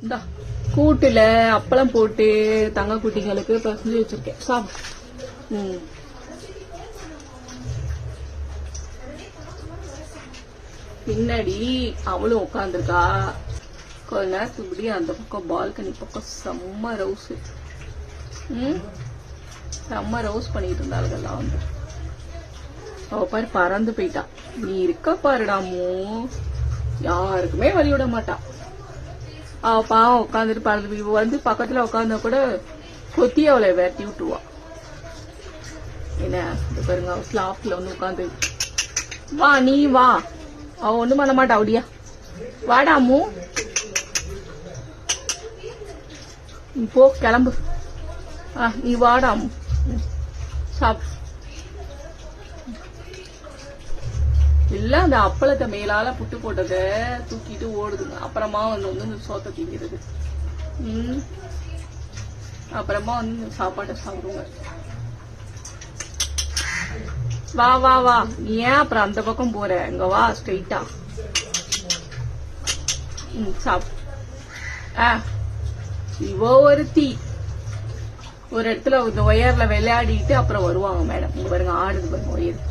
இந்த கூட்டுல அப்பளம் போட்டு தங்க குட்டிங்களுக்கு பசஞ்சு வச்சிருக்கேன். சாப்பிடு. பின்னாடி அவளும் உட்காந்துருக்கா. கொஞ்ச நேரத்துக்கு இப்படி அந்த பக்கம் பால்கனி பக்கம் செம்ம ரவுஸ். செம்ம ரவுஸ் பண்ணிட்டு இருந்தாளுகெல்லாம் வந்து. அவ பாரு பறந்து போயிட்டா. நீ இருக்க பாருடாமோ, யாருக்குமே வழி விட மாட்டா. அவ பாவம் உட்காந்துட்டு பறந்து இவ வந்து பக்கத்துல உட்காந்தா கூட கொத்தி அவளை விரட்டி விட்டுருவா. என்ன பாருங்க, அவ ஸ்லாப்ல வந்து உட்காந்து வா நீ வா, அவ ஒண்ணும் பண்ண மாட்டா. அப்படியா வாடாமு, போ கிளம்பு. நீ வாடாமு சாப். இல்ல அந்த அப்பளத்தை மேலால புட்டு போட்டத தூக்கிட்டு ஓடுதுங்க. அப்புறமா வந்து சோத்த தீங்கிறது. அப்புறமா வந்து சாப்பாட்டை சாப்பிடுங்க. வா வா வா, நீ ஏன் அப்புறம் அந்த பக்கம் போற? இங்க வா ஸ்ட்ரெயிட்டா. சாப். இவ ஒருத்தி ஒரு இடத்துல இந்த ஒயர்ல விளையாடிட்டு அப்புறம் வருவாங்க மேடம். இங்க பாருங்க ஆடுது பாருங்க ஒயர்.